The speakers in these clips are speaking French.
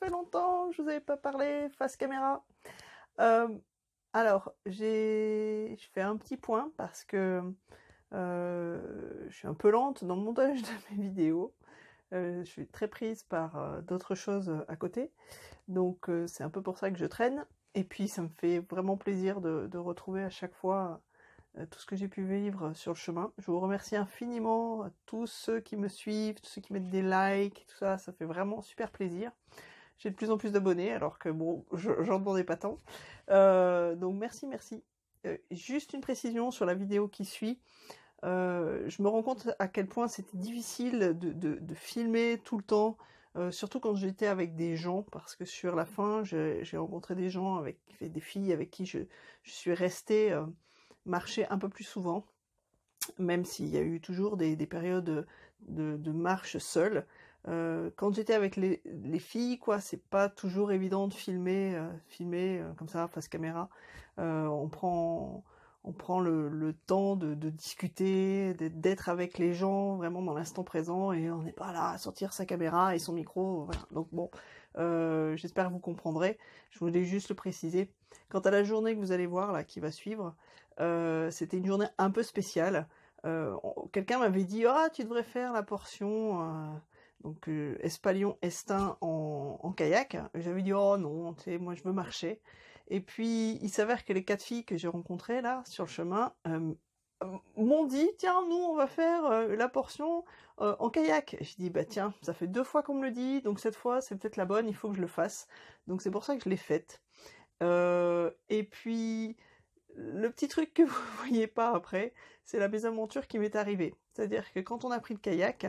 fait longtemps, je vous avais pas parlé face caméra. Euh, alors, je fais un petit point parce que je suis un peu lente dans le montage de mes vidéos. Je suis très prise par d'autres choses à côté, donc c'est un peu pour ça que je traîne. Et puis ça me fait vraiment plaisir de retrouver à chaque fois tout ce que j'ai pu vivre sur le chemin. Je vous remercie infiniment à tous ceux qui me suivent, tous ceux qui mettent des likes, tout ça, ça fait vraiment super plaisir. J'ai de plus en plus d'abonnés, alors que bon, j'en demandais pas tant. Donc merci, merci. Juste une précision sur la vidéo qui suit. Je me rends compte à quel point c'était difficile de filmer tout le temps, surtout quand j'étais avec des gens, parce que sur la fin, j'ai rencontré des gens, des filles avec qui je suis restée marcher un peu plus souvent, même s'il y a eu toujours des périodes de marche seule. Quand j'étais avec les filles, quoi, c'est pas toujours évident de filmer comme ça, face caméra. On prend le temps de discuter, d'être avec les gens, vraiment dans l'instant présent, et on n'est pas là à sortir sa caméra et son micro, voilà. Donc bon, j'espère que vous comprendrez. Je voulais juste le préciser. Quant à la journée que vous allez voir, là, qui va suivre, c'était une journée un peu spéciale. Quelqu'un m'avait dit ah tu devrais faire la portion Espalion-Estin en kayak. J'avais dit oh non, tu sais, moi je veux marcher. Et puis il s'avère que les 4 filles que j'ai rencontrées là sur le chemin m'ont dit tiens nous on va faire la portion en kayak. Je dis bah tiens ça fait 2 fois qu'on me le dit, donc cette fois c'est peut-être la bonne, il faut que je le fasse. Donc c'est pour ça que je l'ai faite. Et puis le petit truc que vous voyez pas après, c'est la mésaventure qui m'est arrivée. C'est-à-dire que quand on a pris le kayak,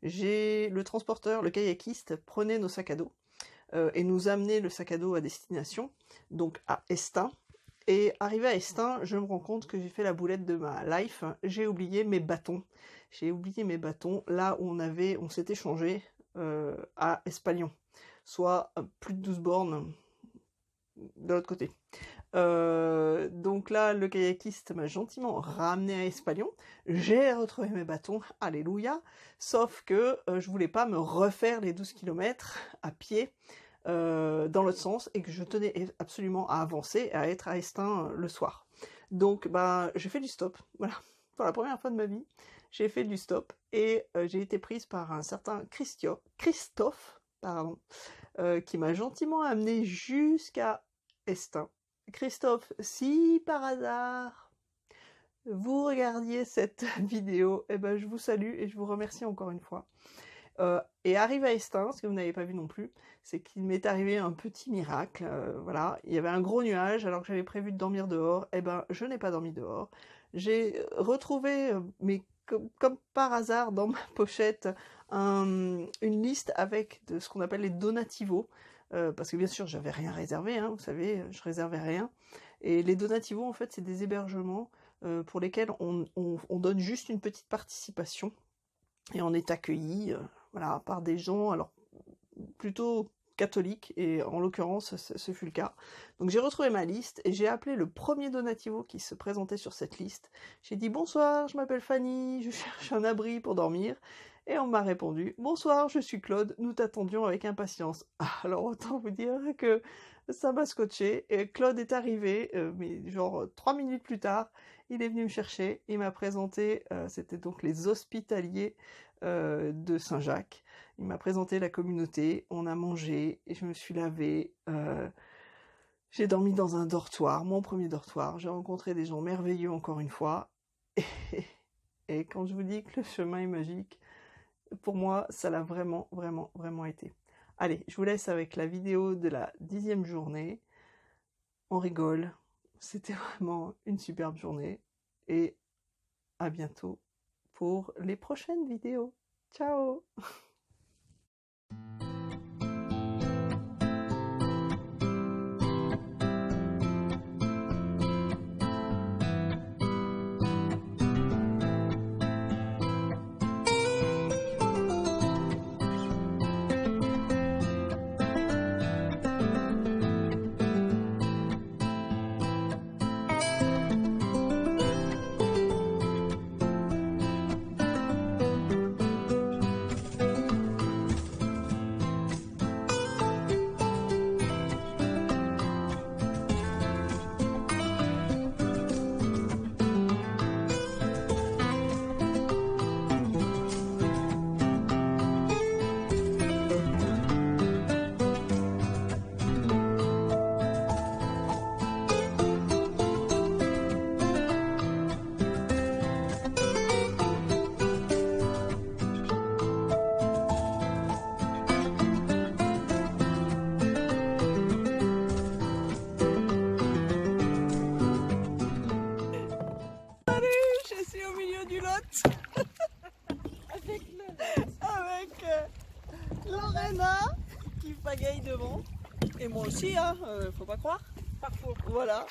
le transporteur, le kayakiste, prenait nos sacs à dos et nous amenait le sac à dos à destination, donc à Estin. Et arrivé à Estin, je me rends compte que j'ai fait la boulette de ma life. J'ai oublié mes bâtons. J'ai oublié mes bâtons là où on s'était changé à Espalion, soit plus de 12 bornes de l'autre côté. Donc là, le kayakiste m'a gentiment ramené à Espalion. J'ai retrouvé mes bâtons, alléluia. Sauf que je voulais pas me refaire les 12 km à pied dans l'autre sens, et que je tenais absolument à avancer, à être à Estin le soir. Donc bah j'ai fait du stop, voilà. Pour la première fois de ma vie, j'ai fait du stop, et j'ai été prise par un certain Christophe, pardon, qui m'a gentiment amené jusqu'à Estin. Christophe, si par hasard vous regardiez cette vidéo, eh ben je vous salue et je vous remercie encore une fois. Et arrivé à Estin, ce que vous n'avez pas vu non plus, c'est qu'il m'est arrivé un petit miracle. Voilà, il y avait un gros nuage alors que j'avais prévu de dormir dehors. Eh ben, je n'ai pas dormi dehors. J'ai retrouvé, mais comme par hasard, dans ma pochette, une liste avec ce qu'on appelle les donativos. Parce que bien sûr, j'avais rien réservé, hein, vous savez, je réservais rien. Et les donativos, en fait, c'est des hébergements pour lesquels on donne juste une petite participation. Et on est accueilli, voilà, par des gens, alors plutôt catholiques, et en l'occurrence, ce fut le cas. Donc j'ai retrouvé ma liste, et j'ai appelé le premier donativo qui se présentait sur cette liste. J'ai dit « Bonsoir, je m'appelle Fanny, je cherche un abri pour dormir ». Et on m'a répondu « Bonsoir, je suis Claude, nous t'attendions avec impatience ». Alors autant vous dire que ça m'a scotché, et Claude est arrivé, mais genre 3 minutes plus tard, il est venu me chercher, il m'a présenté, c'était donc les hospitaliers de Saint-Jacques. Il m'a présenté la communauté, on a mangé, et je me suis lavée, j'ai dormi dans un dortoir, mon premier dortoir, j'ai rencontré des gens merveilleux encore une fois, et quand je vous dis que le chemin est magique, pour moi, ça l'a vraiment, vraiment, vraiment été. Allez, je vous laisse avec la vidéo de la 10e journée, on rigole, c'était vraiment une superbe journée, et à bientôt pour les prochaines vidéos. Ciao! moi aussi, hein, faut pas croire. Parfois. Voilà.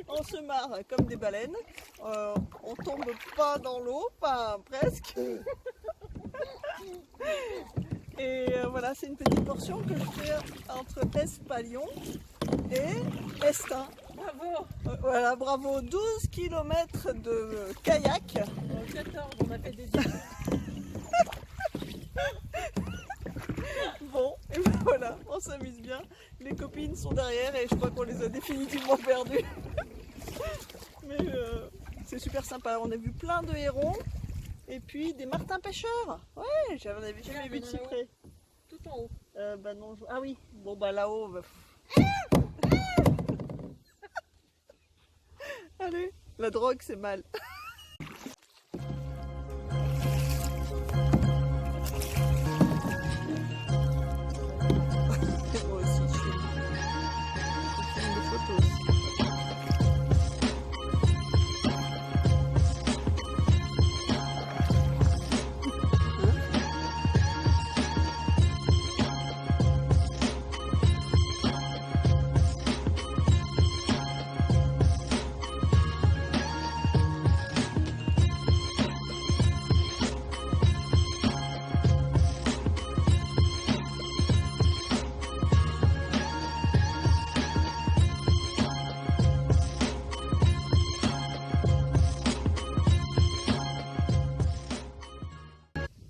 On se marre comme des baleines. On tombe pas dans l'eau, pas presque. Et voilà, c'est une petite portion que je fais entre Espalion et Estin. Bravo. Voilà, bravo. 12 km de kayak. 14, on a fait des 10. Bon, et ben voilà, on s'amuse bien. Les copines sont derrière et je crois qu'on les a définitivement perdues. Mais c'est super sympa. On a vu plein de hérons et puis des martins pêcheurs. Ouais, j'en avais jamais vu de si près. Tout en haut. Bah non, ah oui, bon bah là-haut. Bah... Allez, la drogue c'est mal. Moi aussi, je filme des photos aussi.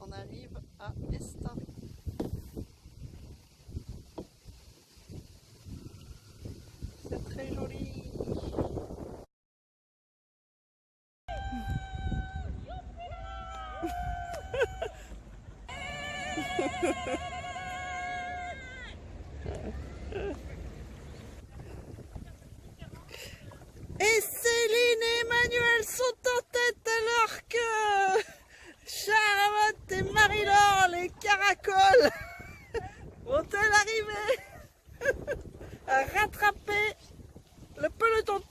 On arrive à Estin. C'est très joli. Et Céline et Emmanuel sont en tête alors que Charlotte et Marie-Laure, les caracoles, vont-elles arriver à rattraper le peloton de